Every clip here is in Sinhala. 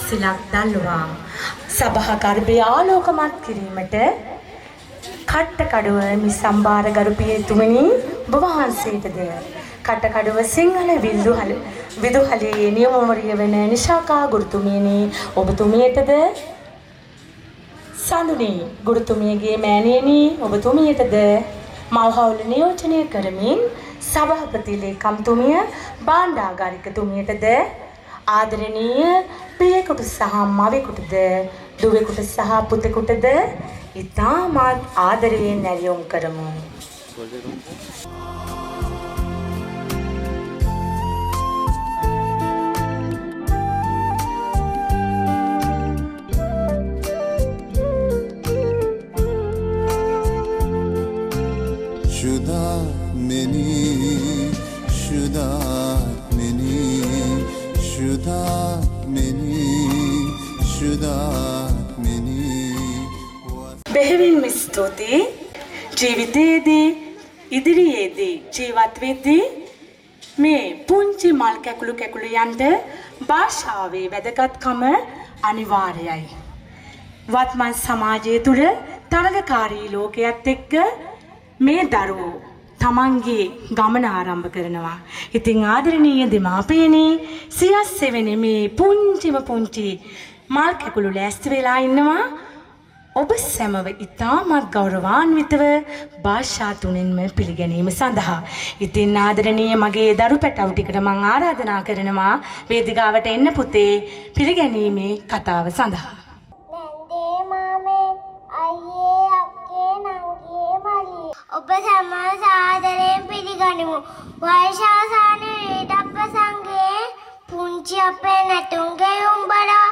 සිලක් දල්වා සභා ගර්භය ආලෝකමත් කිරීමට කට්ටකඩුව මිසම්බාර ගරුපියතුමනි ඔබ වහන්සේටද කට්ටකඩුව සිංහල විදුහලේ නියමවරිය වන නිශාකා ගුරුතුමියනි ඔබතුමියටද සඳුනි ගුරුතුමියගේ මෑණියනි ඔබතුමියටද මවහවුල නියෝජනය කරමින් සභාපති ලේකම්තුමිය භාණ්ඩාගාරිකතුමියටද ආදරණීය පියෙකුට සහ මවෙකුටද දුවෙකුට සහ පුතෙකුටද ඉතාමත් ආදරයෙන් නැරියුම් කරමු. බෙහෙවින්ම ස්තුතියි. ජීවිතයේදී ඉදිරියේදී ජීවත් වෙද්දී මේ පුංචි මල් කැකුළු යන්ට භාෂාවේ වැදගත්කම අනිවාර්යයි. වත්මන් සමාජය තුළ තරගකාරී ලෝකයක් එක්ක මේ දරුවෝ තමන්ගේ ගමන ආරම්භ කරනවා. ඉතින් ආදරණීය දෙමාපියනි සියස්සෙවෙන මේ පුංචි මල් කැකුළු ලෑස්ති වෙලා ඉන්නවා. ඔබ සැමව ඉතාමත් ගෞරවාන්විතව භාෂා තුනෙන්ම පිළිගැනීම සඳහා. ඉතින් ආදරණීය මගේ දරු පැටවු ටිකට මම ආරාධනා කරනවා වේදිකාවට එන්න පුතේ පිළිගැනීමේ කතාව සඳහා. නැන්දේ මාමේ අයියේ අක්කේ නංගියේ මල්ලි ඔබ සැම සාදරයෙන් පිළිගනිමු. වර්ෂාසානයේ දප්පසංගේ පුංචි අපේ නැතුන්ගේ උඹලා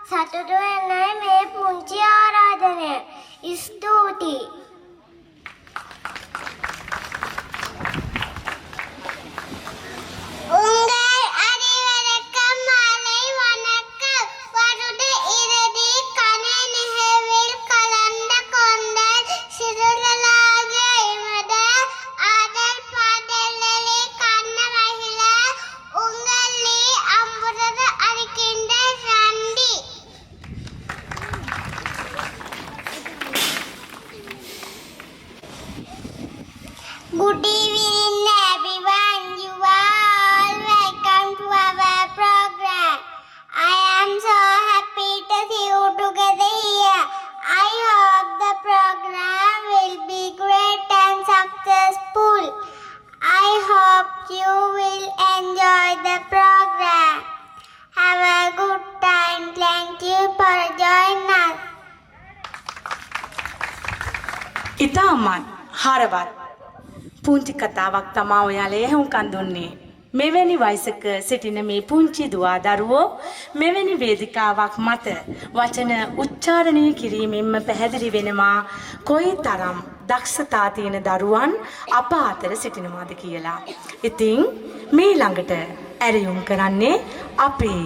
සතුටු වෙන්නයි මේ පුංචි ආරාධනය. ස්තුතියි. உங்கள் அனைவருக்கும் மாலை வணக்கம். வருட இறுதி கனை நிகழ்வில் கலந்து கொண்ட சிறுகளாக இவத ஆடல் பாடல்களை கண்ண வகில உங்களே அம்புறது அளிக்கின்ற நன்றி. Good evening everyone. You are all welcome to our program. I am so happy to see you together here. I hope the program will be great and successful. I hope you will enjoy the program. Have a good time. Thank you for joining us. ඉතාමත් හරවත් පුංචි කතාවක් තමා ඔයාලා එහෙවුම්කන් දුන්නේ. මෙවැනි වයසක සිටින මේ පුංචි දුවා දරුවෝ මෙවැනි වේදිකාවක් මත වචන උච්චාරණය කිරීමෙන්ම පැහැදිලි වෙනවා කොයිතරම් දක්ෂතා තියෙන දරුවන් අප අතර සිටිනවාද කියලා. ඉතින් මේ ළඟට ඇරයුම් කරන්නේ අපේ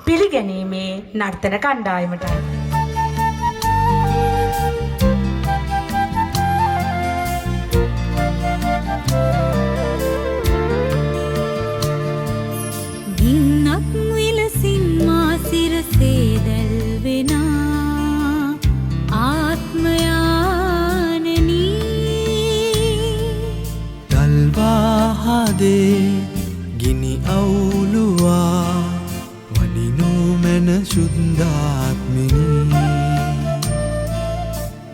පිළිගැනීමේ නර්තන කණ්ඩායමට. ගිනි අවුලුවා වනිනු මැන ශුද්ධාත්මිනී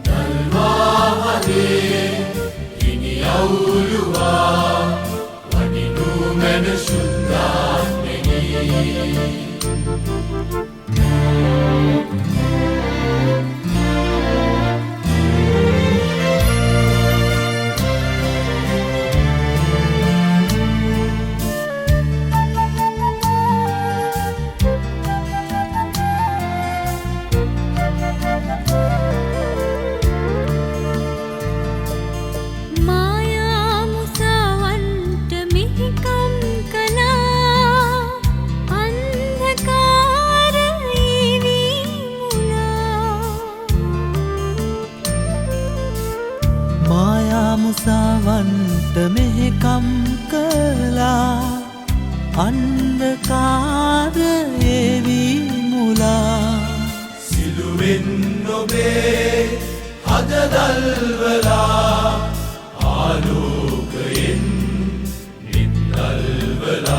දල්වාහදේ ගිනි අවුලුවා වනිනු මැන ශුද්ධාත්මිනී මුසාවන්ට මෙහෙකම් කළා අන්ධකාරයේ වී මුලා ඔබේ හදදල්වලා ආලෝකයෙන් නිත්තල්වලා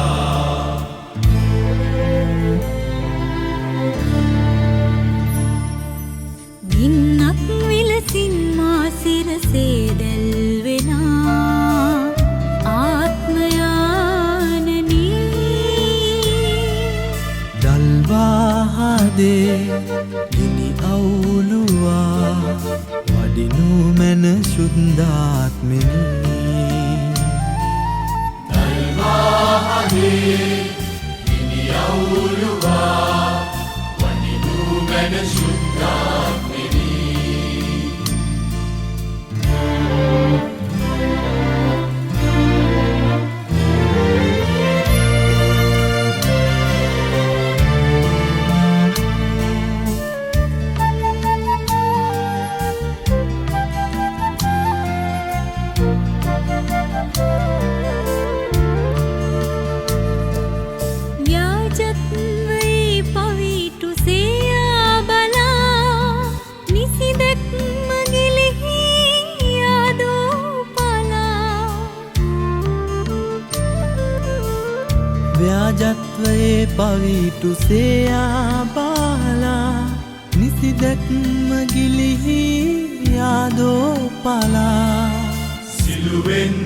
ගින්නක් විලසින් මා සිරසේ දැල්වෙනා ආත්මයානනී දල්වාහදේ ගිනි අවුලුවා වඩිනු මැන ශුද්ධාත්මෙනි දල්වාහදේ ගිනි අවුලුවා වඩිනු මැන ශුද්ධාත්මෙනි ව්‍යාජත්වයේ පවිටු සේයා බාලා නිසි දැක්ම ගිලිහි යාදෝ පලා සිලුවෙන්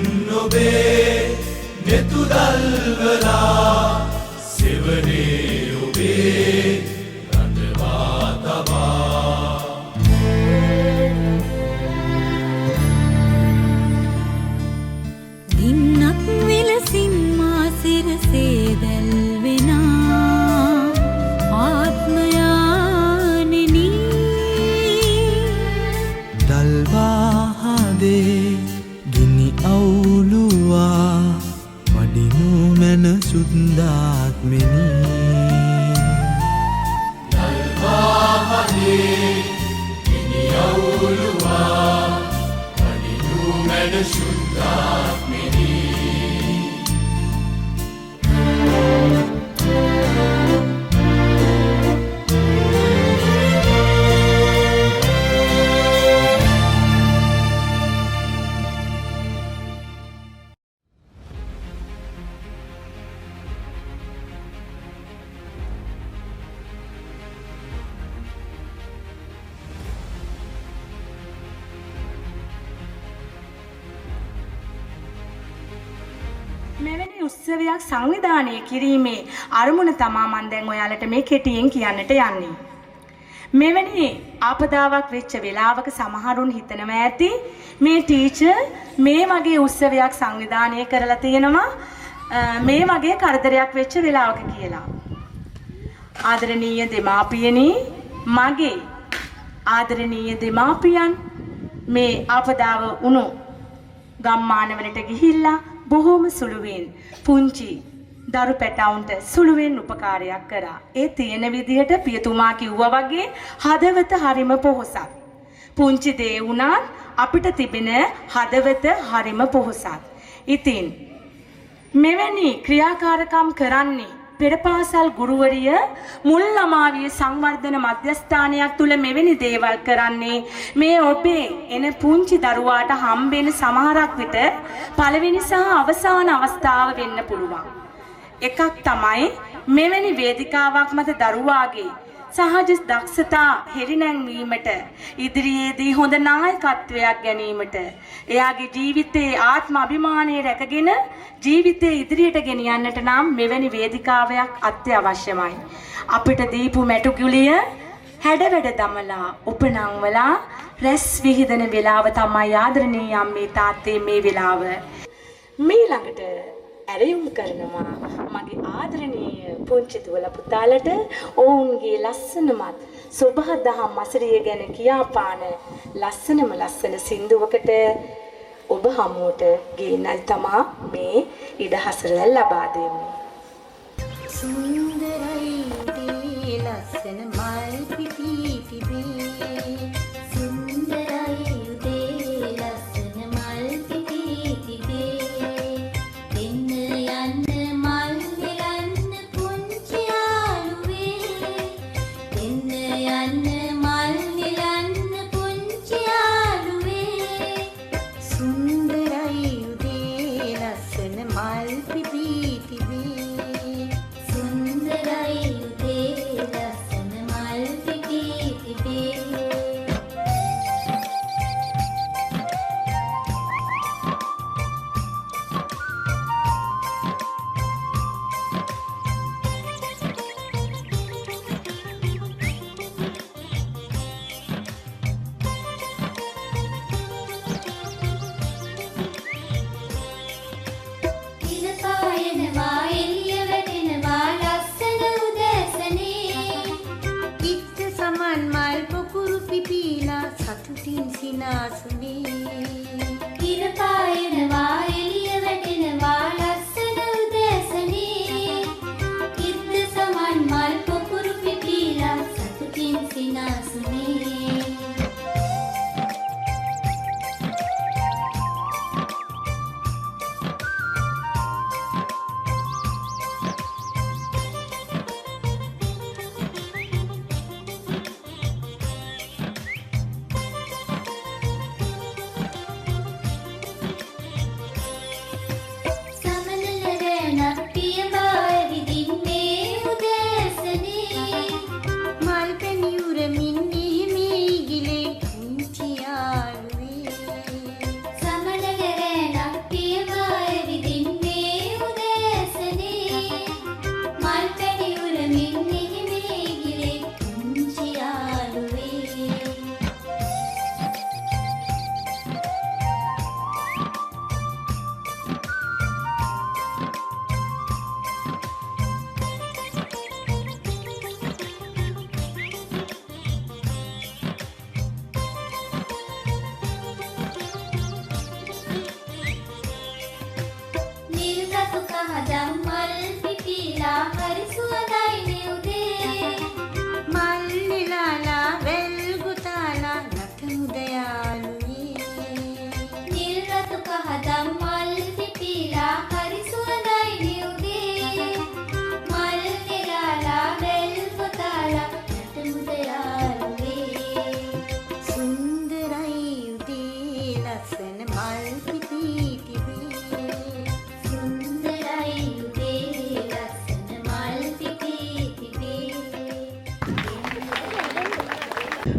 ඔබේ නෙතු දල්වලා සෙවනේ ඔබේ රඳවා තබා ගින්නක් විලසින් මා සිරසේ දැල්වෙනා ආත්මයානනී දල්වාහදේ ගිනි අවුලුවා වඩිනු මැන සුද්ධාත්මෙනි දල්වාහදේ ගිනි අවුලුවා වඩිනු මැන සුද්ධාත්මෙනි මෙවැනි උත්සවයක් සංවිධානය කිරීමේ අරමුණ තමා මම දැන් ඔයාලට මේ කෙටියෙන් කියන්නට යන්නේ. මෙවැනි ආපදාවක් වෙච්ච වෙලාවක සමහරුන් හිතනවා ඇති මේ ටීචර් මේ වගේ උත්සවයක් සංවිධානය කරලා තියෙනවා මේ වගේ කරදරයක් වෙච්ච වෙලාවක කියලා. ආදරණීය දෙමාපියනි, මගේ ආදරණීය දෙමාපියන් මේ ආපදාව වුණු ගම්මානවලට ගිහිල්ලා බොහෝම සුළුවෙන් පුංචි දරු පැටවුන්ට සුළුවෙන් උපකාරයක් කරා. ඒ තියෙන විදිහට පියතුමා කිව්වා වගේ හදවත හරිම පොහොසත්. පුංචි දේ වුණත් අපිට තිබෙන හදවත හරිම පොහොසත්. ඉතින් මෙවැනි ක්‍රියාකාරකම් කරන්නේ පෙරපාසල් ගුරුවරිය මුල් ළමාවිය සංවර්ධන මධ්‍යස්ථානයක් තුල මෙවැනි දේවල් කරන්නේ මේ ඔබේ එන පුංචි දරුවාට හම්බෙන සමහරක් විට පළවෙනි සහ අවසාන අවස්ථාව වෙන්න පුළුවන්. එකක් තමයි මෙවැනි වේදිකාවක් මත දරුවාගේ සහජ දක්ෂතා හෙළිනැංවීමට ඉදිරියේදී හොඳ නායකත්වයක් ගැනීමට එයාගේ ජීවිතයේ ආත්ම අභිමානය රැකගෙන ජීවිතේ ඉදිරියට ගෙනියන්නට නම් මෙවැනි වේදිකාවක් අත්‍යවශ්‍යමයි. අපිට දීපු මැටුගුලිය හැඩවැඩ දමලා උපනංවලා රැස් විහිදෙන වෙලාව තමයි ආදරණීය අම්මේ තාත්තේ මේ වෙලාව. මීළඟට ඇරයුම් කරනවා මගේ ආදරණීය පුංචි දුවලා පුතාලට ඔවුන්ගේ ලස්සනමත් සුභදහම් මසරිය ගැන කියාපාන ලස්සනම ලස්සන සින්දුවකට ඔබ හමුවට ගේන්නයි තමා මේ ඉඩහසර ලබා දෙන්නේ. සුන්දරයි දේ ලස්සන මල් පිපි තිබේ සුන්දරයි දේ ලස්සන මල් පිපි තිබේ එන්න යන්න මල් හෙලන්න පුංචි යාළුවේ එන්න යන්න මල් මල් පිපී තිබේ සුන්දරයි උදේ ලස්සන මල් පිපී තිබේ සතුටින් සිනාසුනේ ඉර පායනවා එළිය වැටෙනවා ලස්සන උදෑසනේ ඉද්ද සමන් මල් පොකුරු පිපිලා සතුටින් සිනාසුනේ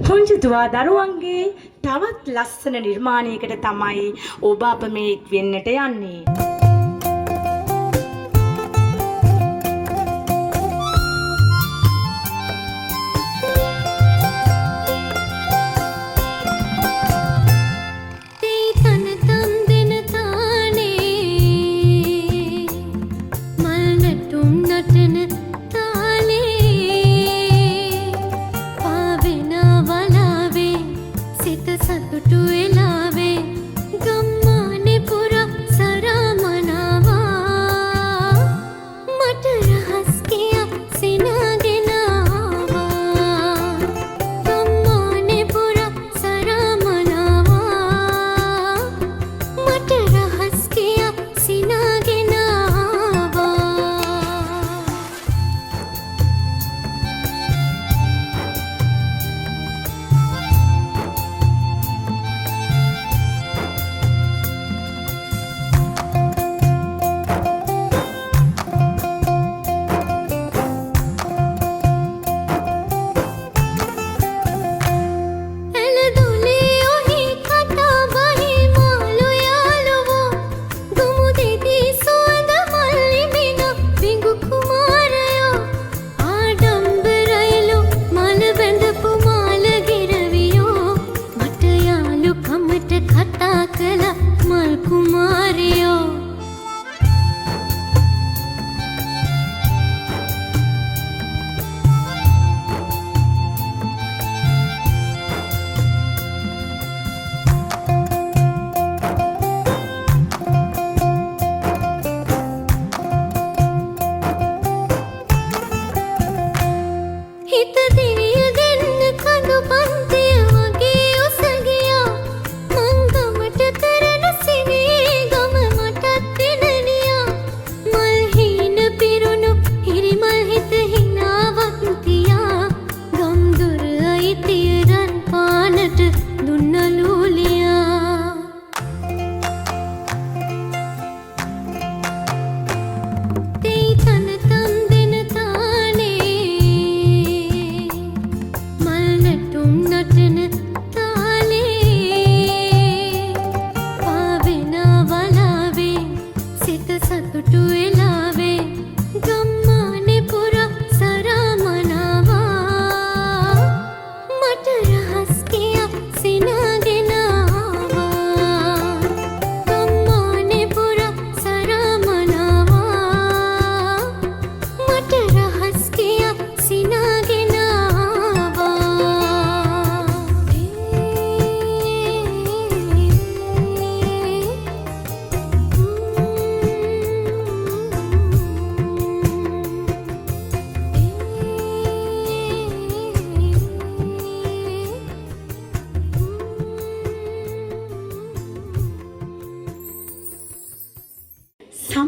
පුංචිතුවා දරුවන්ගේ තවත් ලස්සන නිර්මාණයකට තමයි ඔබ අප මේ එක් වෙන්නට යන්නේ. සතුටු වෙලාවේ ගම්මානේ පුරා සරම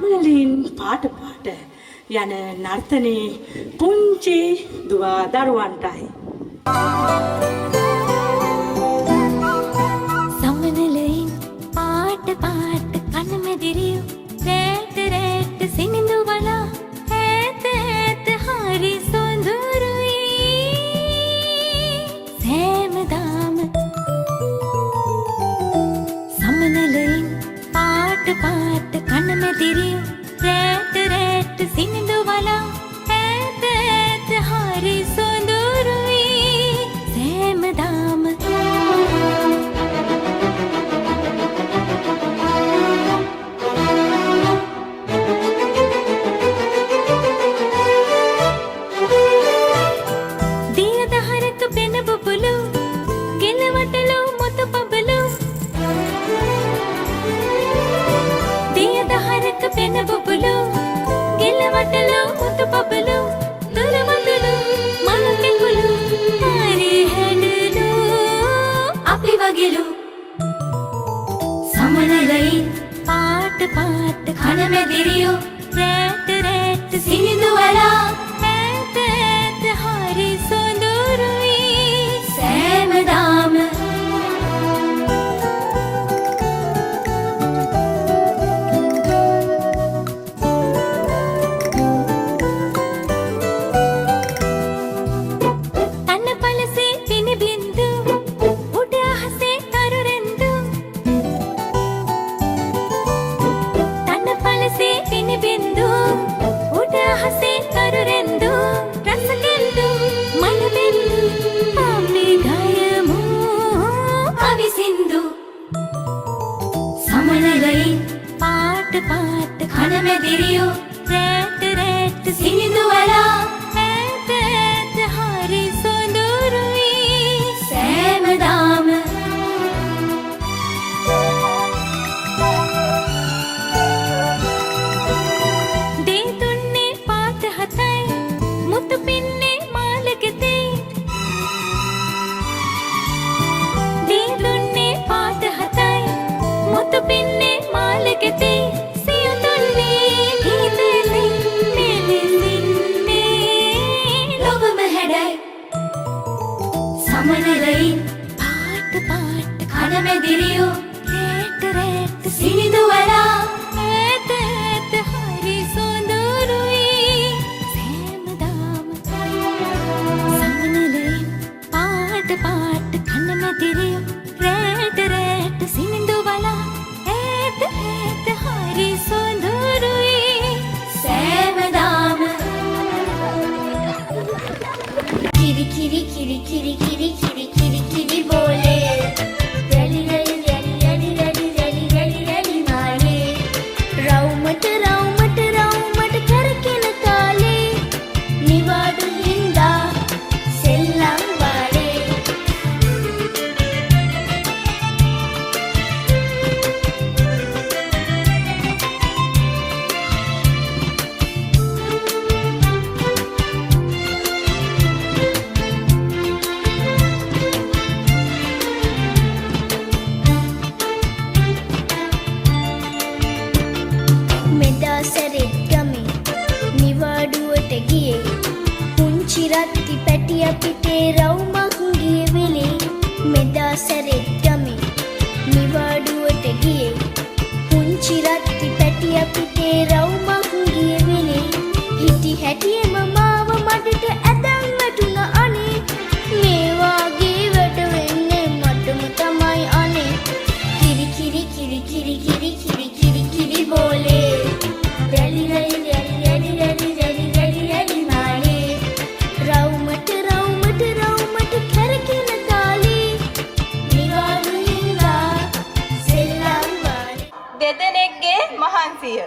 සමනලින් පාට යන නර්තනයේ පුංචි දුවා දරුවන්ටයි. සමනලින් පාට කන මෙදිරියු රැට සිනිඳු වලා ඈත හරි සොඳුරුයි සෑමදාම සමනලින් පාට කන මෙදිරියු රැට සිනිඳු වලා ඈත හරි සොඳුරුයි සෑමදාම සමනලයි පාට කන මෙදිරියු රැට සිනිඳු වලා ඈත හරි සොඳුරුයි සෑමදාම පාට කන මෙදිරියු රැට සිනිඳු වලා ඈත හරි සොඳුරුයි සෑමදාම දේ තුන්නේ පාට හතයි මුතු පින්නේ මාළගෙතේ දේ තුන්නේ පාට හතයි මුතු පින්නේ මාළගෙතේ සමනලයි පාට කන මෙදිරියු රැට සිනිඳු වලා ඈත හරි සොඳුරුයි සෑමදාම සමනලයි පාට කන මෙදිරියු රැට සිනිඳු වලා ඈත හරි සොඳුරුයි සෑමදාම කිරි බෝලේ රැලි මාලේ රවුමට කරකින කාලේ නිවාඩු හින්දා සෙල්ලම් බාලේ රත්ති පැටිය පිටේ රවුමක් ගිය වෙලේ මෙදා සැරෙත් ගමේ නිවාඩුවට ගියේ පුංචි රත්ති පැටිය පිටේ රවුමක් ගිය වෙලේ හිටි හැටියෙම මාව මඩට ඇදන් වැටුණ අනේ මේ වාගේ වැඩ වෙන්නේ මටම තමයි අනේ කිරි බෝලේ රැලි මාලේ රවුමට කරකින කාලේ නිවාඩු හින්දා සෙල්ලම් බාලේ දෙදෙනෙක්ගේ මහන්සිය.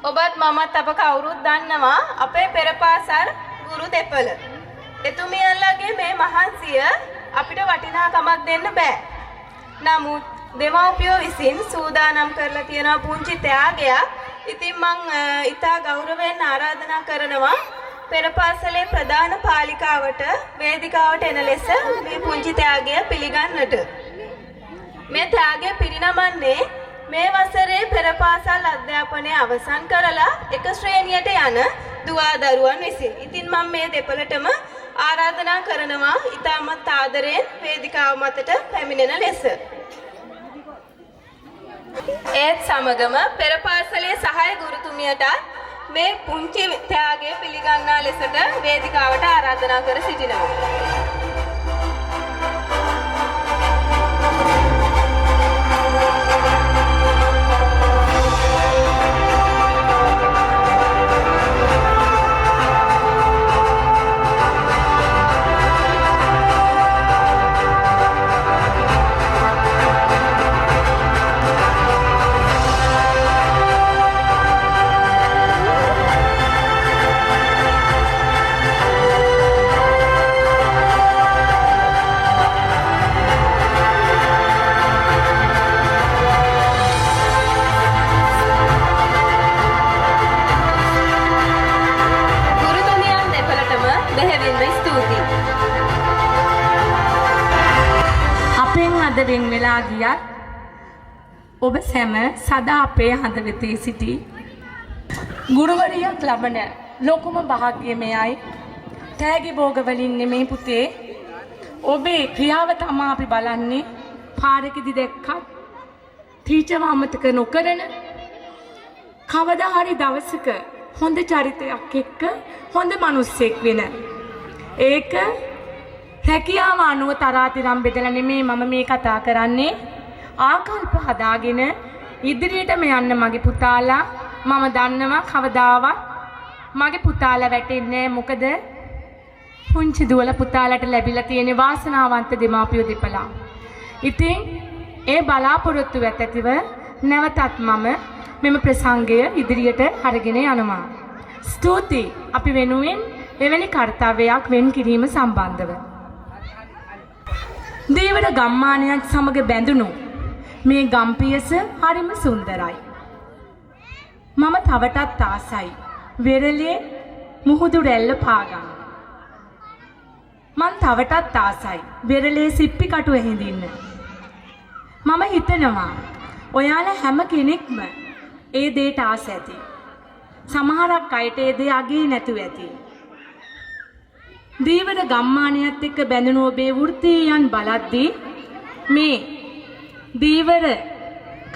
ඔබත් මමත් අප කවුරුත් දන්නවා අපේ පෙර පාසල් ගුරු දෙපළ. එතුමියන්ලගේ මේ මහන්සිය අපිට වටිනාකමක් දෙන්න බෑ. නමුත් දෙමව්පියෝ විසින් සූදානම් කරලා තියෙන පුංචි ත්‍යාගයක්. ඉතින් මං ඉතා ගෞරවයෙන් ආරාධනා කරනවා පෙර පාසලේ ප්‍රධාන පාලිකාවට වේදිකාවට එන ලෙස මේ පුංචි ත්‍යාගය පිළිගන්නට. මේ ත්‍යාගය පිරිනමන්නේ මේ වසරේ පෙර පාසල් අධ්‍යාපනය අවසන් කරලා එක ශ්‍රේණියට යන දුවා දරුවන් විසින්. ඉතින් මම මේ දෙපළටම ආරාධනා කරනවා ඉතාමත් ආදරයෙන් වේදිකාව මතට පැමිණෙන ලෙස. ඒත් සමගම පෙර පාසලේ සහාය ගුරුතුමියටත් මේ පුංචි ත්‍යාගය පිළිගන්නා ලෙසට වේදිකාවට ආරාධනා කර සිටිනවා. අද වෙන් වෙලා ගියත් ඔබ සැම සදා අපේ හදවතේ සිටි ගුරුවරියක් ලබන ලොකුම භාග්‍ය මෙයයි. තෑගි භෝග වලින් නෙමෙයි පුතේ. ඔබේ ක්‍රියාව තමයි අපි බලන්නේ. පාරකදී දැක්කත් ටීචර්ව අමතක නොකරන කවදා හරි දවසක හොඳ චරිතයක් එක්ක හොඳ මිනිස්සෙක් වෙන. ඒක හැකියාව අනුව තරාතිරම් බෙදලා නෙමෙයි මම මේ කතා කරන්නේ. ආකල්ප හදාගෙන ඉදිරියටම යන්න මගේ පුතාලා මම දන්නවා කවදාවත් මගේ පුතාලා වැටෙන්නේ නැහැ. මොකද පුංචි දුවල පුතාලට ලැබිලා තියෙන වාසනාවන්ත දෙමාපියෝ දෙපළා. ඉතින් ඒ බලාපොරොත්තු ඇතිව නැවතත් මම මෙම ප්‍රසංගය ඉදිරියට අරගෙන යනවා. ස්තුතියි අපි වෙනුවෙන් එවැනි කාර්යයක් වෙන් කිරීම සම්බන්ධව. දේවර ගම්මානයත් සමග බැඳුණු මේ ගම්පියස හරිම සුන්දරයි. මම තවටත් ආසයි වෙරළේ මුහුදු රැල්ල පාගන්න. මං තවටත් ආසයි වෙරළේ සිප්පි කටුව හිඳින්න. මම හිතනවා ඔයාලා හැම කෙනෙක්ම ඒ දේට ආස ඇති. සමහරක් අයට ඒ දේ අගේ නැතුව ඇති. දීවර ගම්මානයත් එක්ක බැඳුණු ඔබේ වෘත්තීයන් බලද්දී මේ දීවර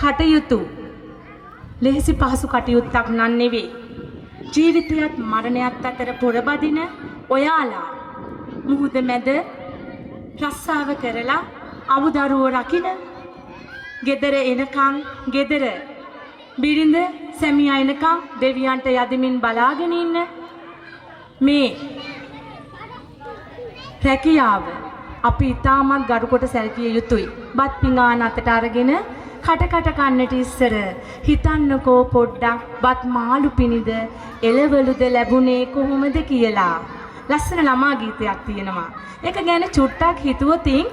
කටයුතු ලෙහෙසි පහසු කටයුත්තක් නන් නෙවෙයි. ජීවිතයත් මරණයත් අතර පොරබදින ඔයාලා මුහුද මැද රස්සාව කරලා අවුදරුව රකින්න ගෙදර එනකන් ගෙදර බිරිඳ සැමියා එනකන් දෙවියන්ට යදමින් බලාගෙන ඉන්න මේ රැකියාව අපි ඊටමත් ගරුකොට සැලකිය යුතුයි. බත් පිඟාන අතට අරගෙන කට කන්නට ඉස්සර හිතන්නකෝ පොඩ්ඩක් බත් මාළු පිනිද එළවලුද ලැබුණේ කොහොමද කියලා. ලස්සන ළමා ගීතයක් තියෙනවා. ඒක ගැන චුට්ටක් හිතුවොතින්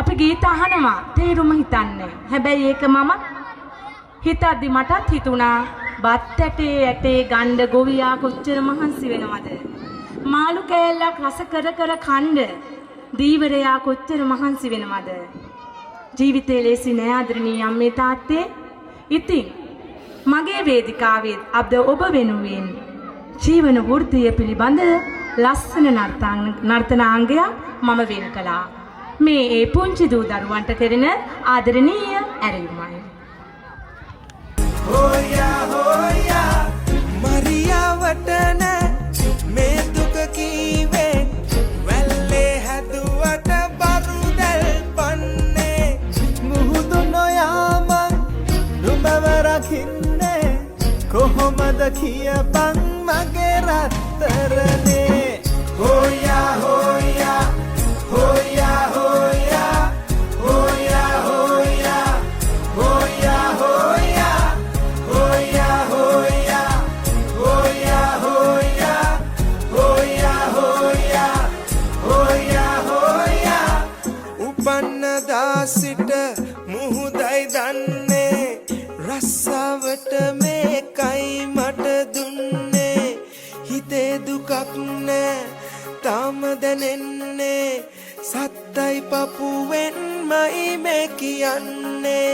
අපි ගීත අහනවා තේරුම හිතන්නේ. හැබැයි ඒක මම හිතද්දි මටත් හිතුණා බත් ඇටේ ගණ්ඩ ගොවියා කොච්චර මහන්සි වෙනවද? මාළු කෑල්ලක් රස කර කණ්ඩ දීවරයා කොච්චර මහන්සි වෙනවද? ජීවිතේ ලේසි නෑ ආදරණීය අම්මේ තාත්තේ. ඉතින් මගේ වේදිකාවේ අද ඔබ වෙනුවෙන් ජීවන වෘත්තිය පිළිබඳ ලස්සන නර්තනාංගයක් මම වෙන් කළා. මේ ඒ පුංචි දූ දරුවන්ට කෙරෙන ආදරණීය ඇරයුමයි. හොයා හොයා මරියාවට නෑ මේ දුක කීවේ වැල්ලේ හැදුවට බරුදල් පන්නේ මුහුදු නොයාම නුඹව රකින්නේ කොහොමද කියපන් මගේ රත්තරනේ. හොයා හොයා හොයා හොයා හොයා හොයා හොයා හොයා හොයා හොයා හොයා හොයා හොයා හොයා හොයා උපන්නදා සිට මුහුදයි දන්නේ රස්සාවට මේකයි මට දුන්නේ හිතේ දුකක් නෑ තාම දැනෙන්නේ සත්තයි පපුවෙන්මයි මේ කියන්නේ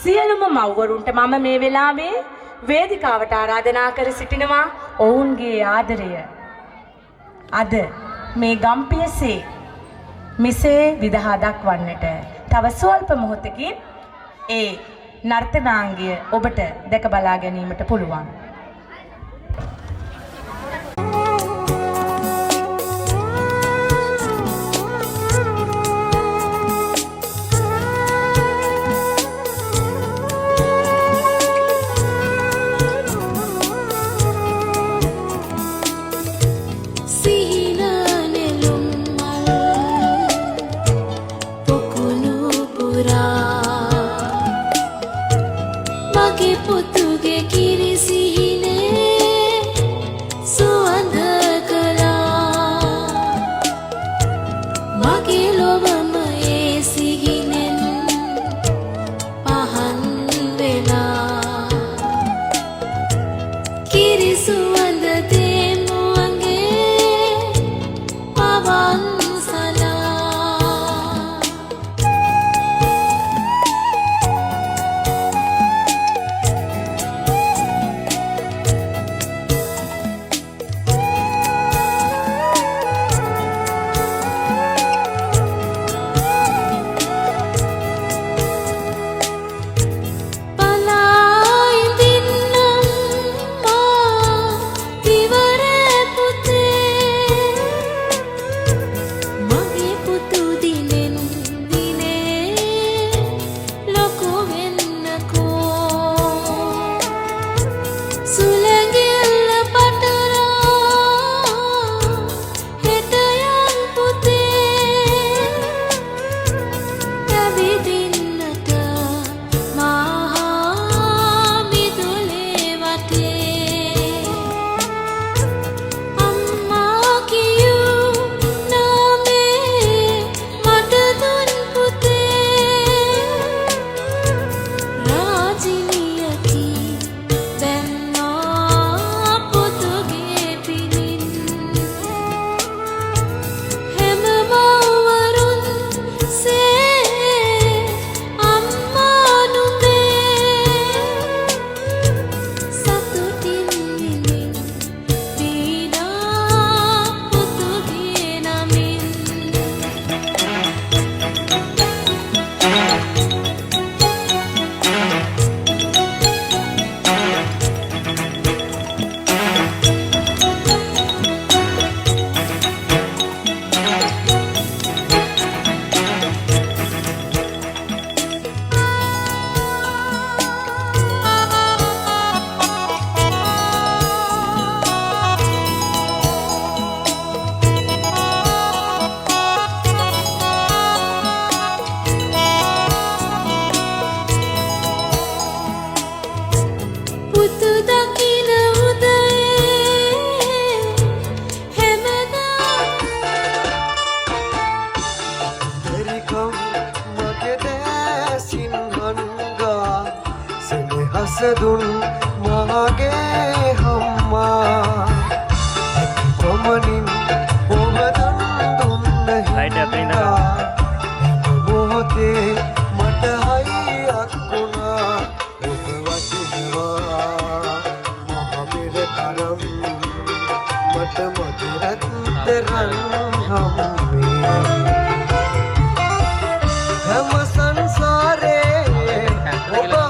සියලුම මව්වරුන්ට මම මේ වෙලාවේ වේදිකාවට ආරාධනා කර සිටිනවා ඔවුන්ගේ ආදරය අද මේ ගම්පියසේ මෙසේ විදහා දක්වන්නට. තව ස්වල්ප මොහොතකින් ඒ නර්තනාංගය ඔබට දැක බලා ගැනීමට පුළුවන්. සදුන් මගේ හම්මා කොමනින් ඔබදන් දුන්න හින්දා මොහොතේ මට හයියක් වුණා ඔබ වටිනවා මහමෙර තරම් මට මధుරතරන් හම්මේ හැම සංසාරේ ඔබ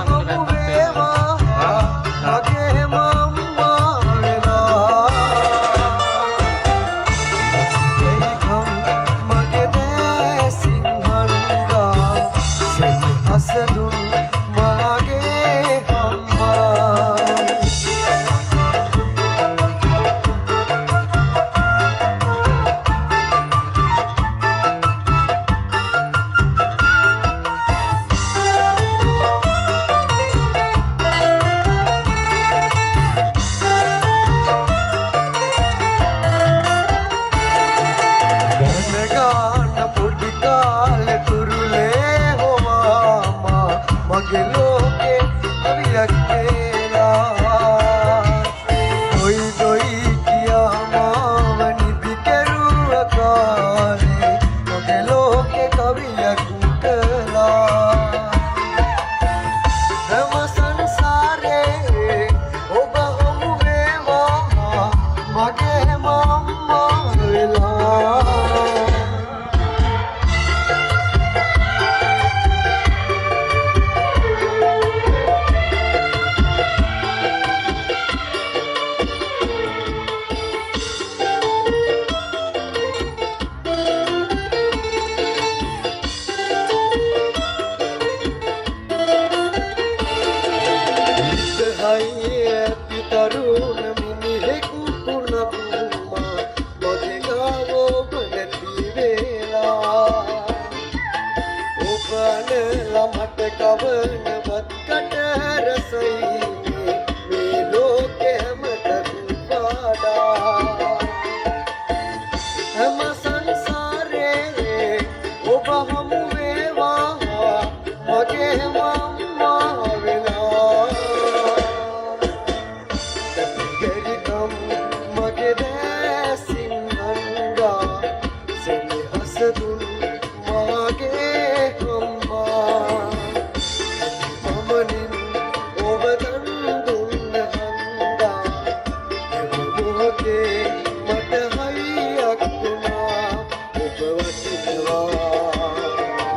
මගේ මට හයියක් වුණා ඔබ වටිනවා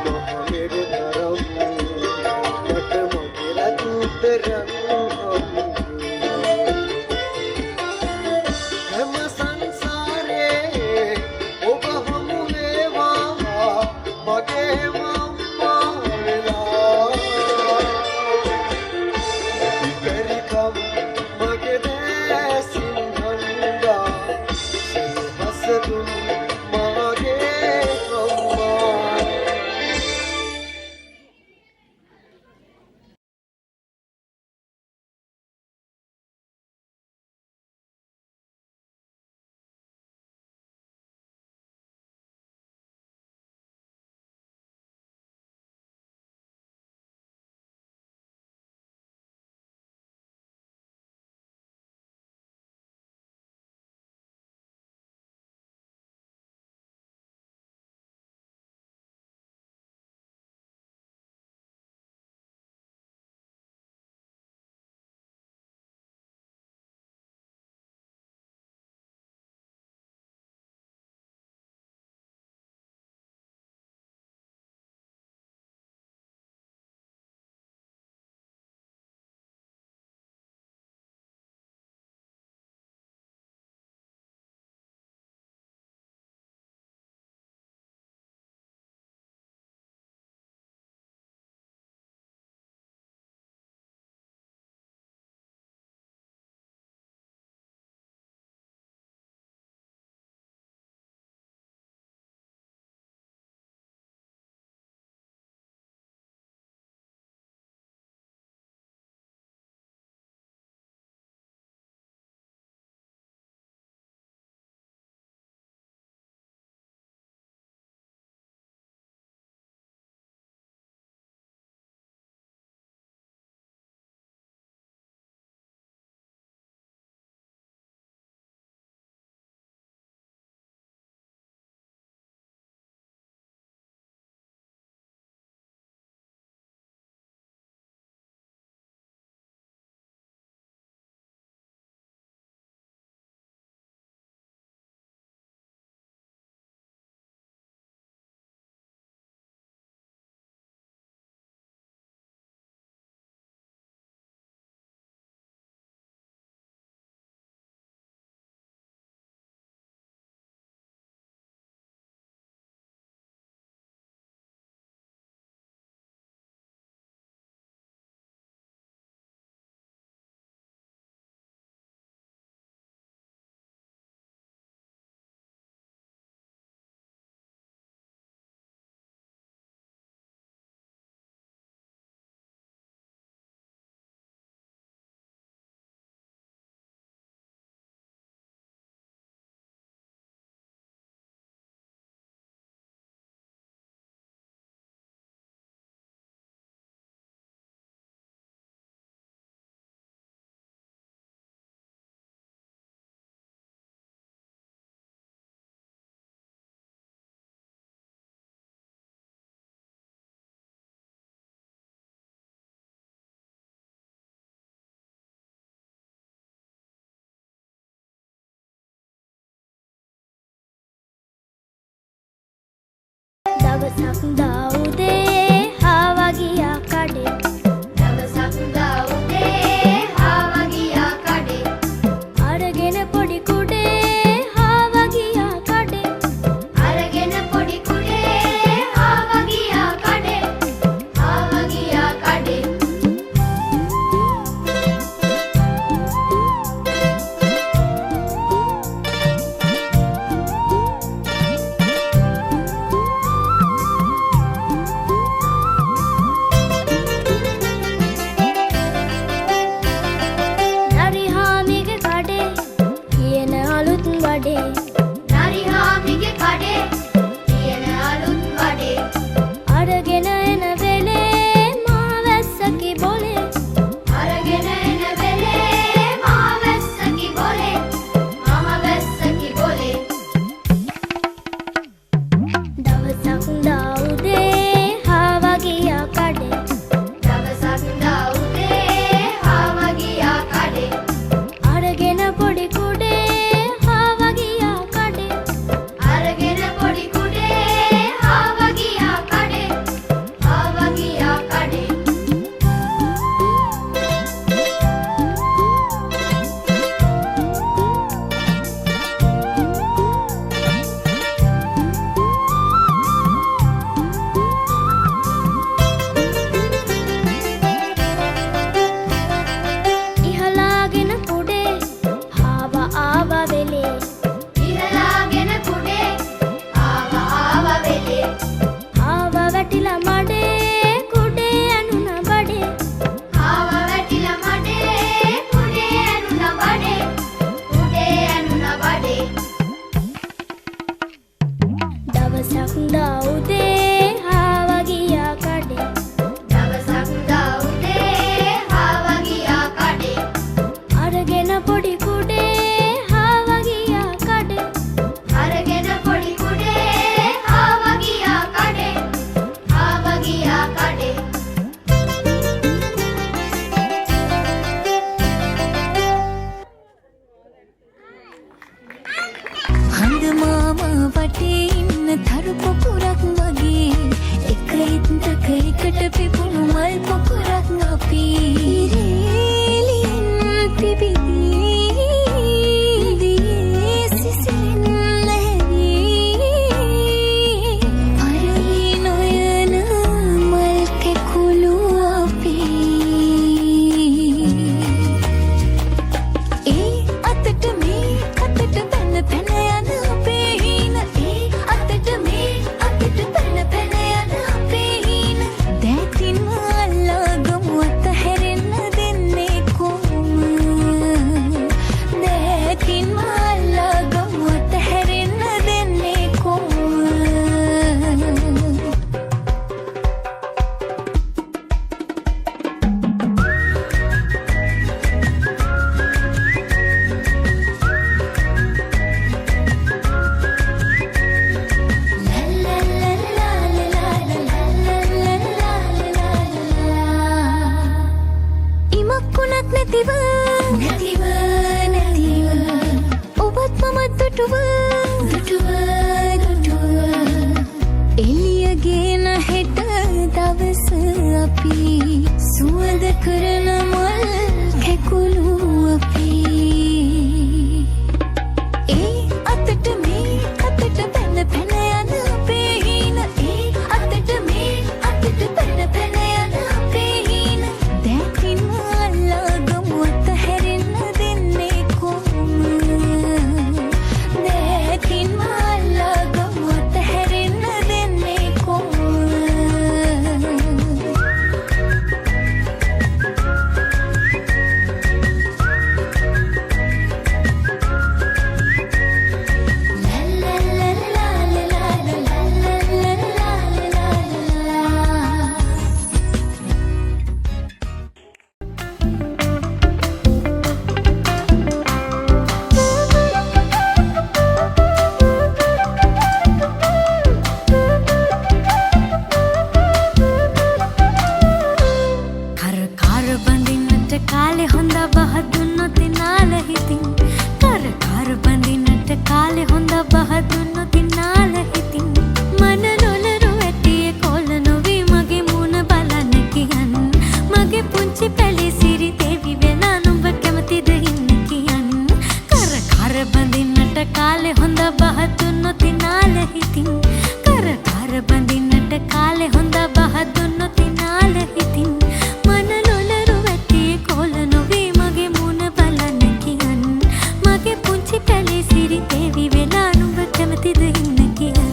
මහමෙර තරම් මට මගේ රතුතරන් හැම සංසාරේ ඔබ හමු වේවා මගේ මම්මා වෙලා ඉබරිකම් මගේ දැසින් හඳා හසදුන් මගේ අම්මා දවසක් දා උදේ හාවා ගියා කඩේ දවසක් දා උදේ හාවා ගියා කඩේ අරගෙන පොඩි කුඩේ හාවා ගියා කඩේ අරගෙන පොඩි කුඩේ හාවා ගියා කඩේ හාවා ගියා කඩේ වටේ ඉන්න තරු පොකුරක් වගේ එක ඉත්තක එකට පිපුණු මල් පොකුරක් අපි රේලින් පිපිදී දියේ සිසිලින් ලැහැවී පරවි නොයන මල් කෙකුළු අපි ඒ අතට මේ අතට පැන පැන යන අපේ හීන ඒ අතට මේ අතට පැන පැන යන අපේ හීන දැතින් අල්ලාගමු අතහැරෙන්න දෙන්නේ කොහොම දැතින් අල්ලාගමු අතහැරෙන්න දෙන්නේ කොහොම ඉමක්කුණක් නැතිව නැතිව නැතිව ඔබත් මමත් දුටුව දුටුව දුටුව එළියගෙන හෙට දවස අපි සුවඳ කරන මල් කැකුළු අපි ඒ අතට මේ අතට පැන පැන යන අපේ හීන ඒ අතට මේ අතට පැන පැන යන අපේ හීන දැකින් අල්ලාගමු අතහැරෙන්න දෙන්නේ කොහොම දැකින් අල්ලාගමු අතහැරෙන්න දෙන්නේ කොහොම කර බඳින්නට කාලේ හොඳ බහ දුන්නොත් නාල හිතින් කර බඳින්නට කාලේ හොඳ බහ දුන්නොත් නාල හිතින් මන නොලරු ඇටියේ කොළ නොවි මගේ මුණ බලන්න කියන් මගේ පුංචි පැලේ සිරි දෙවි වෙලා නුඹ කැමතිද ඉන්න කියන් කර බඳින්නට කාලේ හොඳ බහ දුන්නොත් නාල හිතින් කර බඳින්නට කාලේ හොඳ බහ දුන්නොත් නාල හිතින් මන නොලරු ඇටියේ කොළ නොවි මගේ මුණ බලන්න කියන් මගේ පුංචි පැලේ සිරි දෙවි වෙලා නුඹ කැමතිද ඉන්න කියන්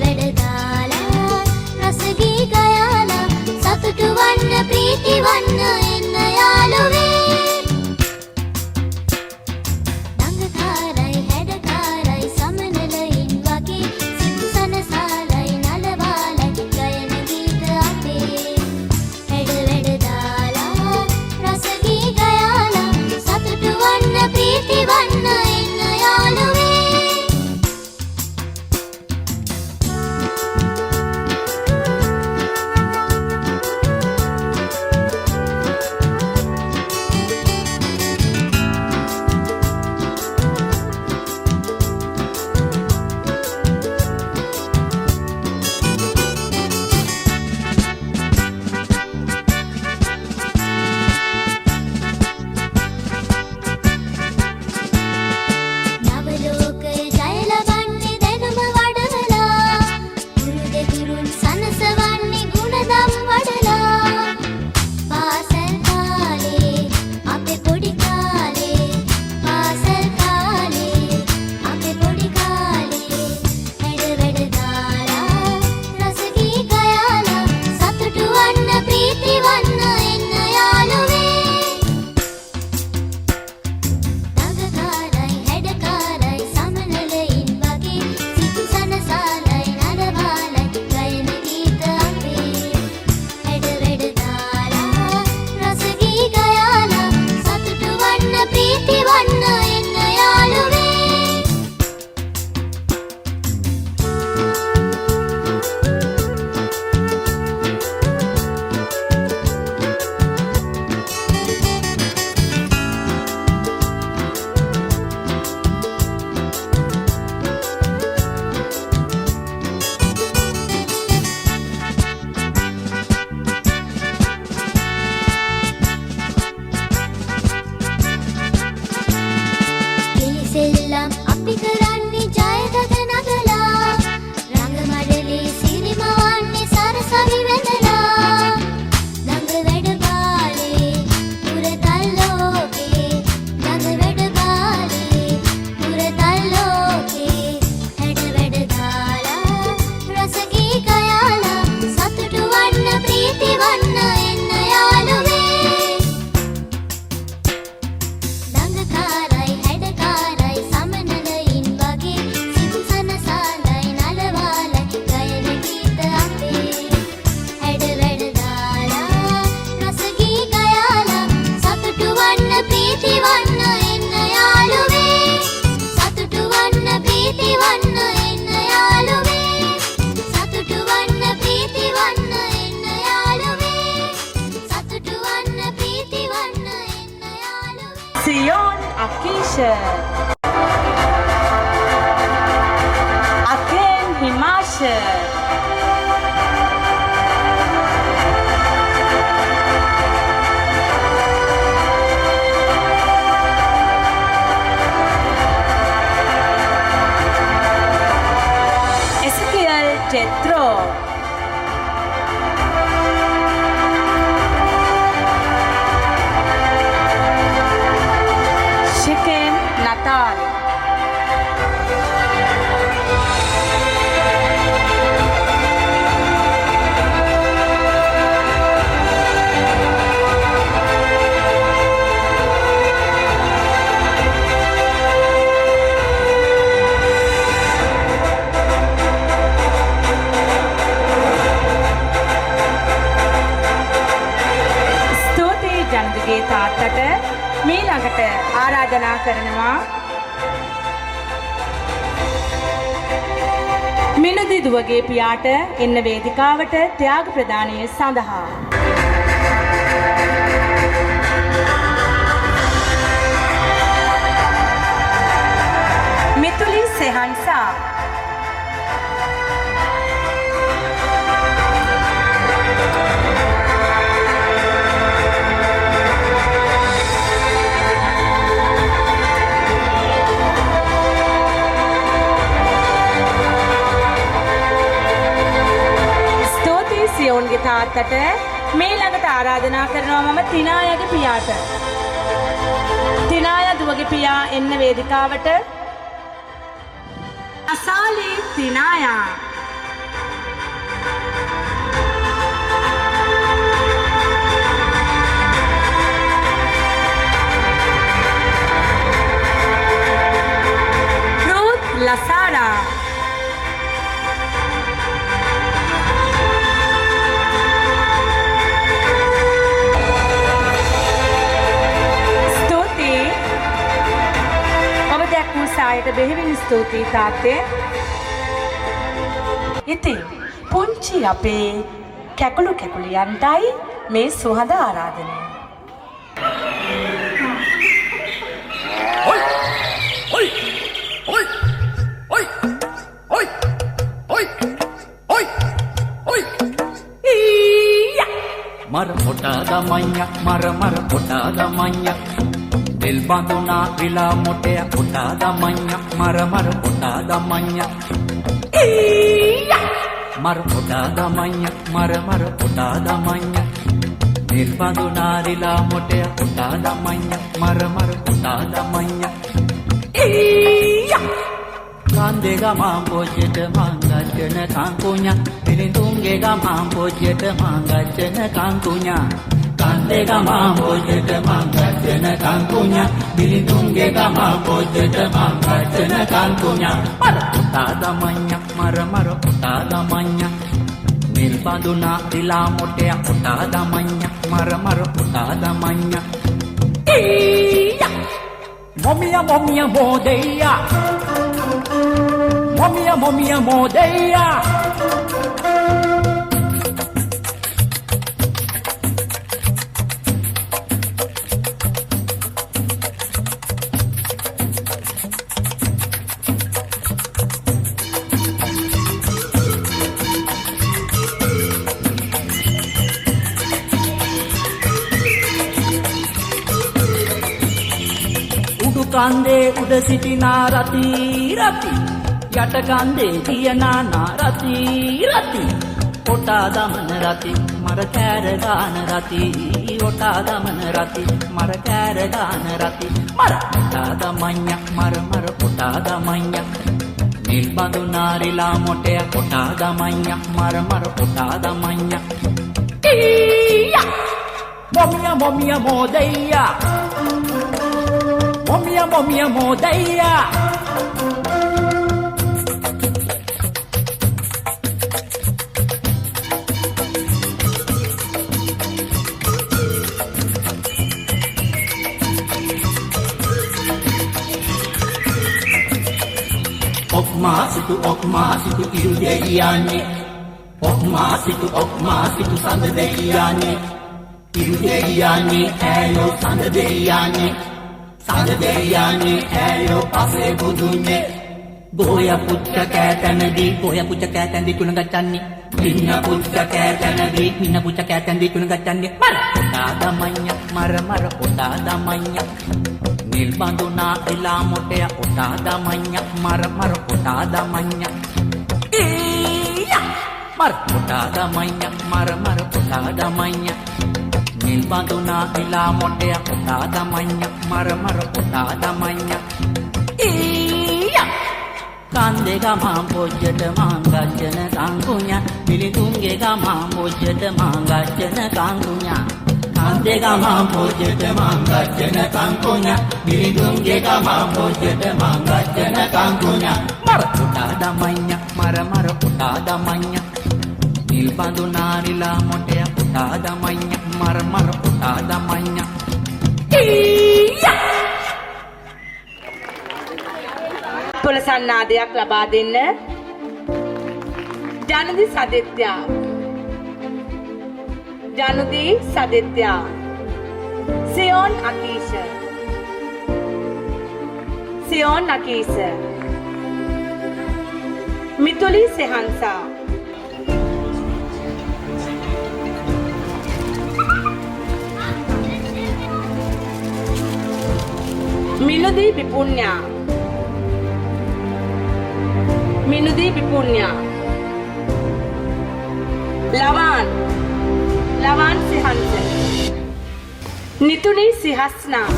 වැඩ දාලා රසගී ගයාලා සතුටු වන්න ප්‍රීති වන්න එන්න යාළුවේ දඟකාරයි හැඩකාරයි සමනලයින් වගේ සිත් සනසාලයි නලවාලයි ගයන ගීත අපේ හැඩ වැඩ දාලා රසගී ගයාලා සතුටු වන්න ප්‍රීති වන්න එන්න යාළුවේ Sion Akisha Aken Himasha Ezekiel Jethro Shikem Natal ස්තුතියි ජනදගේ තාත්තට මේ ළඟට ආරාධනා කරනවා මිනුදි දුවගේ පියාට එන්න වේදිකාවට ත්‍යාග ප්‍රදානය සඳහා මිතුලි සෙහන්සා සියොන්ගේ තාත්තට මේ ළඟට ආරාධනා කරනවා මම තිනායගේ පියාට. තිනාය දුවගේ පියා එන්න වේදිකාවට. අසාලි තිනායා ආදායයට බෙහෙවින් ස්තුතියි තාත්තේ. ඉතින් පුංචි අපේ කැකුළු කැකුලියන්ටයි මේ සුහද ආරාධනය. मर मोटा दमैया मर मोटा दमैया दिल बांधुना विला मोटे मोटा दमैया मर मोटा दमैया मर मोटा दमैया मर मोटा दमैया दिल बांधुना विला मोटे मोटा दमैया मर मोटा दमैया Kandega mambo jeta manga jena kankunya Pilintungega mambo jeta manga jena kankunya Kandega mambo jeta manga jena kankunya Pilintungega mambo jeta manga jena kankunya Mara utada manya mara utada manya Nilbanduna dila motea utada manya mara utada manya Iya Momia modeya Momia modeya Udu kande uda sitina rati rati යට කන්දේ තියනා රති රති ඔටා දමන රති මර කෑර ගාන රති ඔටා දමන රති මර කෑර ගාන රති මර ඔටා දමඤ්ඤ මර ඔටා දමඤ්ඤ නිල් බඳු නාරිලා මොටය ඔටා දමඤ්ඤ මර ඔටා දමඤ්ඤ ඊයා මොමියා මොදෙයියා මොමියා මොදෙයියා Okmasitu iru deyane Okmasitu sand deyane Iru deyane ayo sand deyane ayo pase budune Goya pucca kætandi kuna gaccanni Minna pucca kætandi kuna gaccanni Mara otada manya Nil banduna ila motea otada manya mara otada manya iya mar otada manya mara otada manya Nil banduna ila motea otada manya mara otada manya iya Kandega mambo jeta manga jena kankunya Pilintungega mambo jeta manga jena kankunya Kandega mambo jeta manga jena kankunya Pilintungega mambo jeta manga jena kankunya Mara utada manya mara utada manya Nilbandu narila motea utada manya mara utada manya Iya පොළසන්නාදයක් ලබා දෙන්න ජනදි සදෙත්‍යා සියෝන් අකීෂ මිතුලි සෙහන්සා මිනුදී විපුණ්‍යා ලවන් සිහන්ස නිතුනී සිහස්නා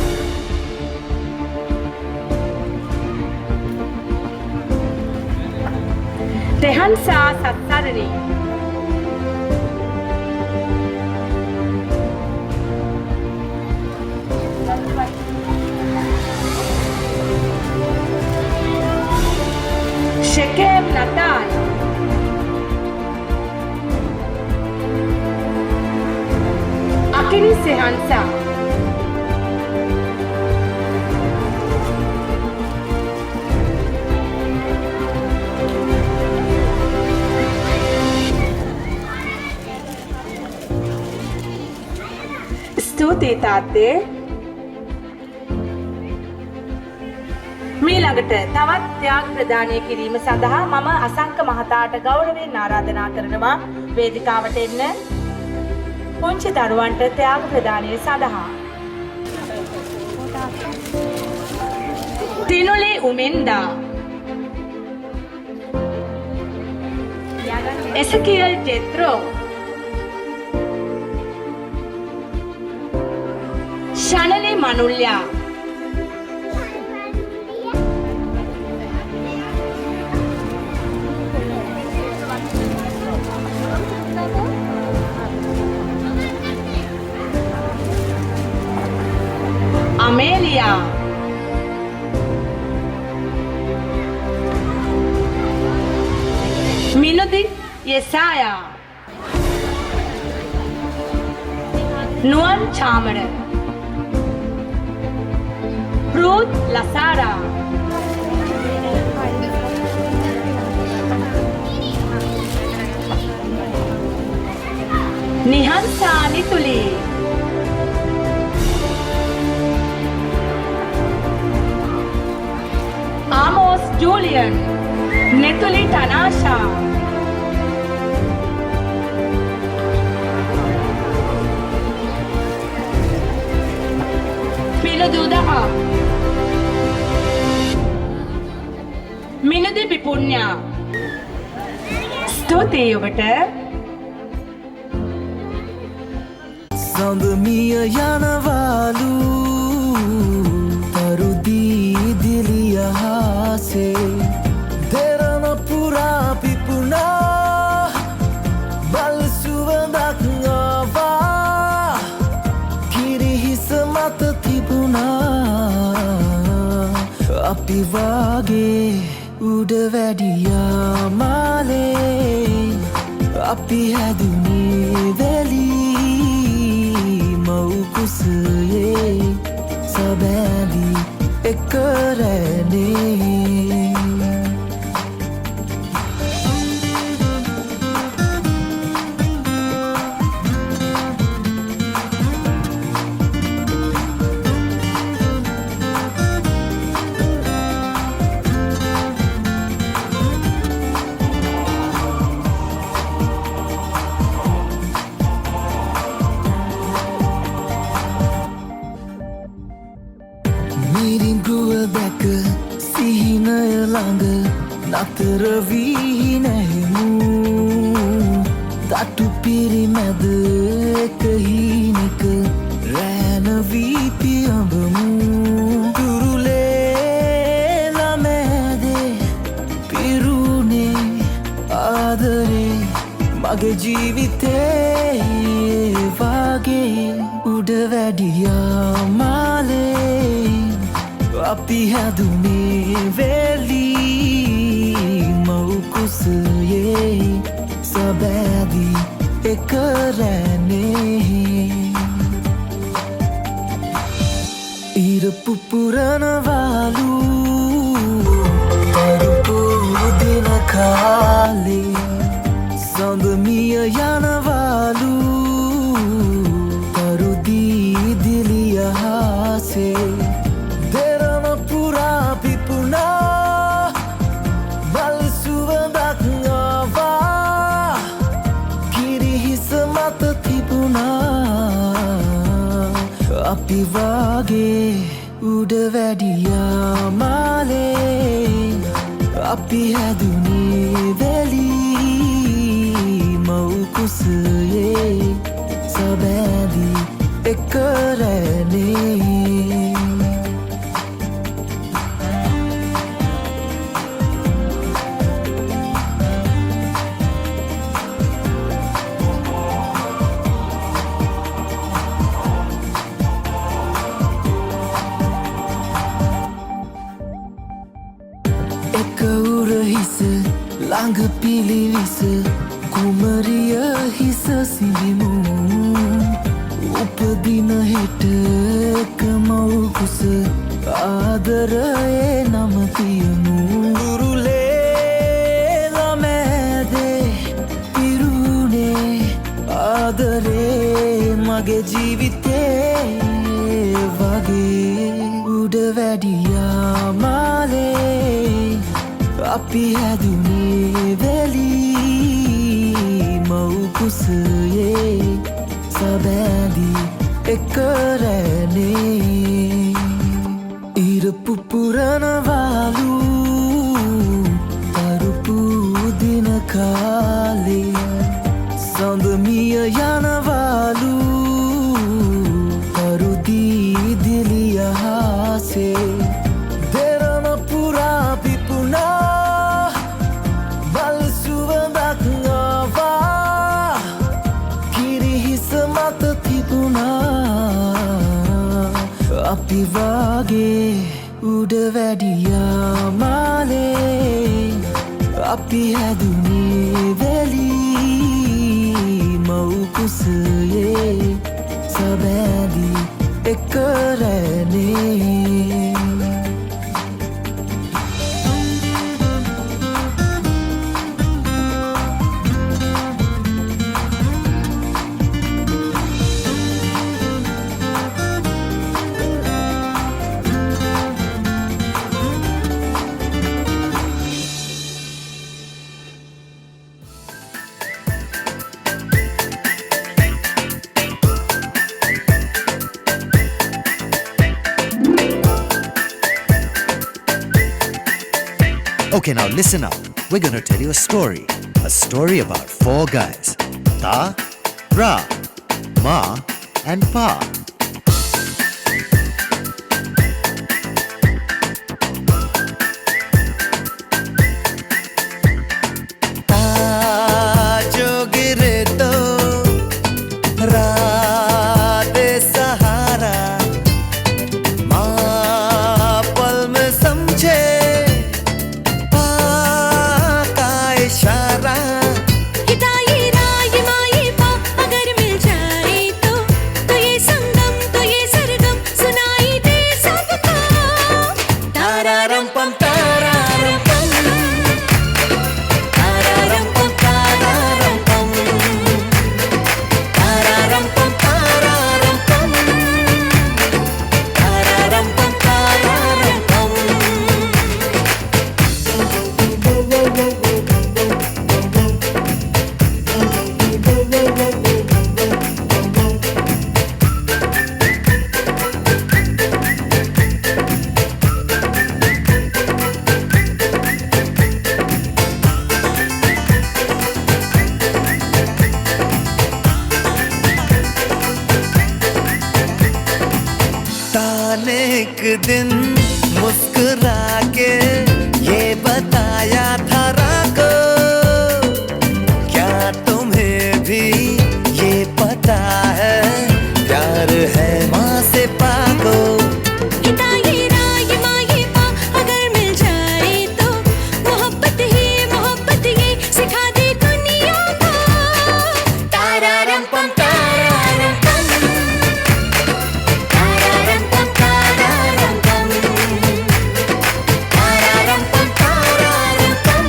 තෙහන්සා සත්සරණී Shekem Natal Akini Sehansa ස්තුතියි තාත්තේ. මීළඟට තවත් ත්‍යාග ප්‍රදානය කිරීම සඳහා මම අසංක මහතාට ගෞරවයෙන් ආරාධනා කරනවා වේදිකාවට එන්න. පුංචි දරුවන්ට ත්‍යාග ප්‍රදානය සඳහා. තිනුලි උමෙන්දා, එසකියල් ජෙත්‍රෝ, ශනලි මනුල්යා, අමේලියා, මිනුදි යෙසායා, නුවන් චාමර, රූත් ලසාරා, නිහන්සා නිතුලි, ආමෝස් ජූලියන්, නෙතුලි ටනාෂා, පිලුදුදහා, මිනුදි පිපුණ්‍යා. ස්තුතියි ඔබට. සඳමිය යනවාලු තරුදී දිලියහසේ දෙරණ පුරා පිපුණා බල් සුවඳක් ආවා කිරිහිස මත තිබුණා අපි වාගේ උඩ වැඩියා මාලේ අපි හැදුනේ වැලී මව්කුසයේ සබෑලි එක රැනේ මිරිඟුව දැක සිහිනය ළඟ නතර වී නැහෙමු තටු පිරිමැද එක හීනෙක රෑන වී පියඹමු තුරුලේ ළමෑදේ පිරුණේ ආදරේ මගේ ජීවිතේ වාගේ උඩ වැඩියා මාලේ අපි හැදුනේ වෙලී මව්කුසයේ සබෑදී එක රැනේ ඉර පුපුරනවාලු තරුපුදින කාලේ සඳමිය යනවාලු තරුදී දිලියහසේ දෙරණ පුරා පිපුණා බල් සුවඳක් ආවා කිරිහිස මත තිබුණා අපි වාගේ උඩ වැඩියා මාලේ අපි හැදුනේ වැලී මව්කුසයේ සබෑදී එක රැනේ එක උරහිස ළඟ පිලිවිස කුමරිය හිස සිඹිමු උපදින හෙට එක මව්කුස ආදරයේ නම තියමු දුරුලේ ළමෑදේ පිරුණේ ආදරේ මගේ ජීවිතේ වැඩියා මාලේ අපි හැදුනේ වෙලී මව්කුසයේ සබෑදී එක රැනේ ඉර පුපුරනවාලු පරුපු දින කාලේ සඳමිය යනවාලු පරුදී දිලියහසේ දෙරණ පුරා පිපුණා බල්සුවඳක් ආවා කිරිහිස මත තිබුණා අපි වාගේ උඩ වැඩියා මාලේ අපි හැදුනේ වෙලී මව්කුසයේ සබෑදී එක රැනේ Okay, now listen up. We're going to tell you a story. A story about 4 guys. Ta, Ra, Ma and Pa. जो गिरे तो रात सहारा माँ पल में समझे का इशारा हिदाई राय माई पा अगर मिल जाए तो ये संगम तो ये सरगम सुनाई दे सबको तारारम पम तारारम पम तारारम पम तारारम पम तारारम पम तारारम पम तारारम पम तारारम पम ताने एक दिन मुस्कुरा के ये बताया था राको क्या तुम्हें भी ये पता है प्यार है माँ से पाको हिदाई राय माई पा अगर मिल जाए तो मोहब्बत ये सिखा दे दुनिया को तारारम पम तारारम पम तारारम पम तारारम पम तारारम पम तारारम पम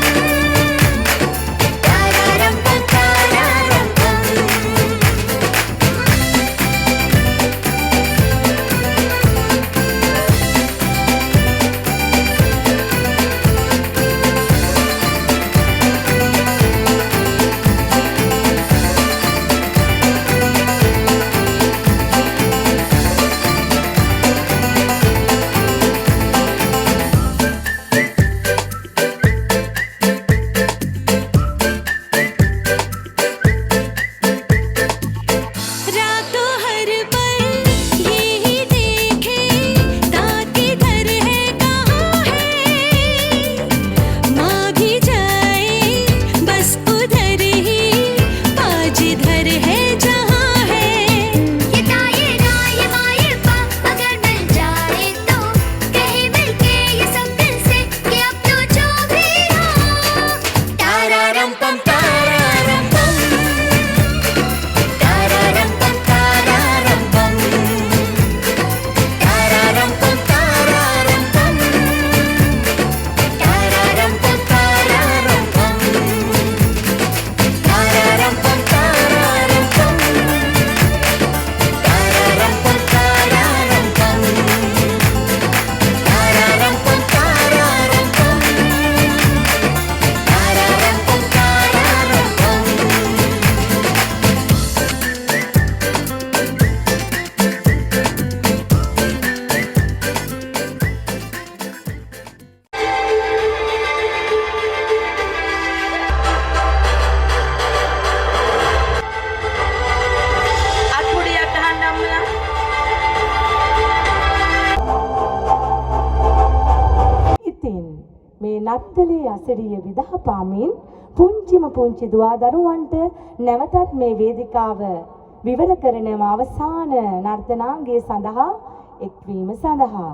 නත්තලේ අසරිය විදහපාමින් පුංචිම පුංචි දුවා දරුවන්ට නැවතත් මේ වේදිකාව විවර කරන අවසාන නර්තනාංගය සඳහා එක්වීම සඳහා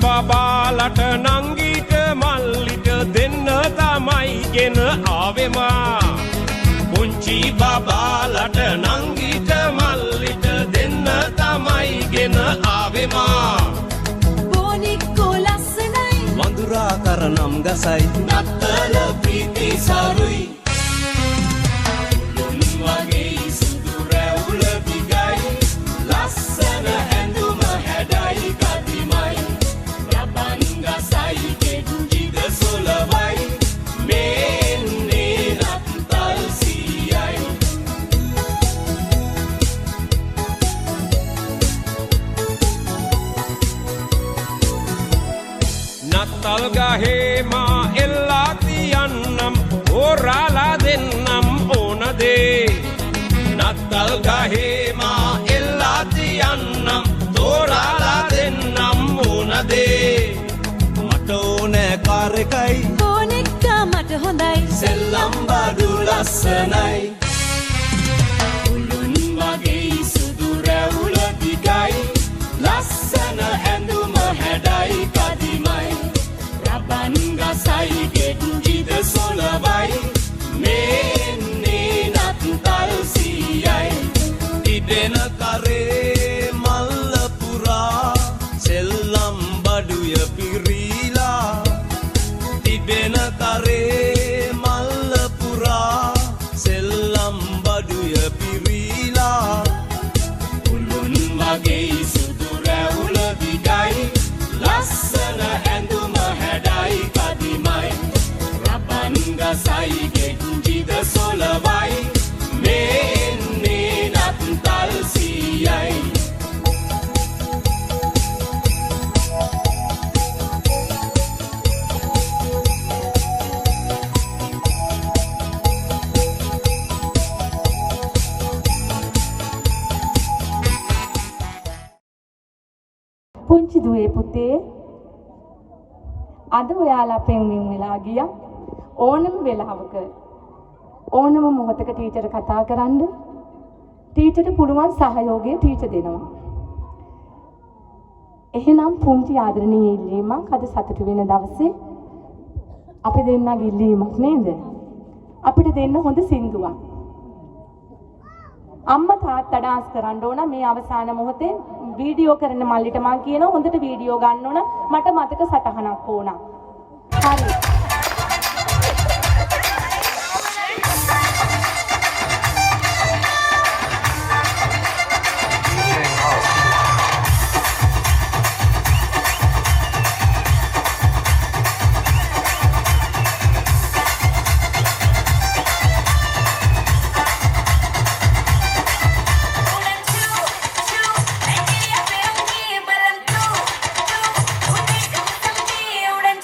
බබාලට නංගීට මල්ලිට දෙන්න තමයි ගෙන ආවෙමා පුංචි බබාලට නංගීට මල්ලිට දෙන්න තමයි ගෙන ආවෙමා බොනික්කෝ ලස්සනයි වඳුරා කරනම් ගසයි නත්තල ප්‍රීති සරුයි උළුන් වගේ සුදු රැවුල දිගයි ලස්සන ඇඳුම හැඩයි කදිමයි රබන්ගසයි ගෙඩිද සොලවයි මේන්නේ නත්තල් සීයයි නත්තල් ගහේ මා එල්ලා තියන්නම් ඕරාලා දෙන්නම් ඕනදේ නත්තල් ගහේ මා එල්ලා තියන්නම් තෝරාලා දෙන්නම් ඕනදේ මට ඕනෑ කාර් එකයි බොනික්කා මට හොඳයි සෙල්ලම් බඩු ලස්සනයි උළුන් වගේ සුදු රැවුල දිගයි ලස්සන ඇඳුම හැඩයි කදිමයි රබන්ගසයි ගෙඩිද සොලවයි මේන්නේ නත්තල් සීයයි තිබෙන කරේ මල්ල පුරා සෙල්ලම් බඩුය පිරීලා තිබෙන කරේ මල්ල පුරා සෙල්ලම් බඩුය පිරීලා උළුන් වගේ සුදු රැවුල දිගයි ලස්සන ඇඳුම හැඩයි කදිමයි රබන්ගසයි ගෙඩිද සොලවයි මේන්නේ නත්තල් සීයයි පුංචි දුවේ පුතේ අද ඔයාලා පෙන්වෙන් වෙලා ගියා ඕනම වෙලාවක ඕනම මොහොතක ටීචර් කතා කරන්න ටීචර්ට පුළුවන් සහයෝගය ටීචර් දෙනවා. එහෙනම් පුංචි ආදරණීය ඉල්ලීමක් අද සතුටු වෙන දවසේ අපි දෙන්නගේ ඉල්ලීමක් නේද? අපිට දෙන්න හොඳ සින්දුවක්. අම්මා තාත්තා ඩාන්ස් කරන්න ඕන මේ අවසාන මොහොතේ වීඩියෝ කරන මල්ලිට මම කියනවා හොඳට වීඩියෝ ගන්න ඕන මට මතක සටහනක් ඕන. හරි. Udan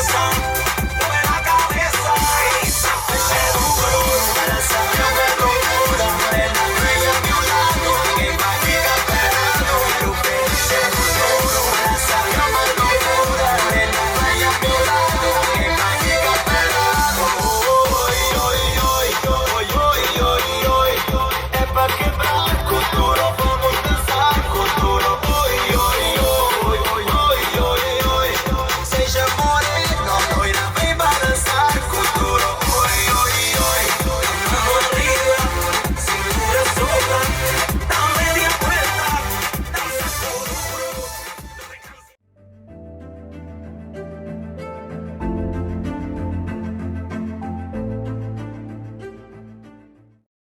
song.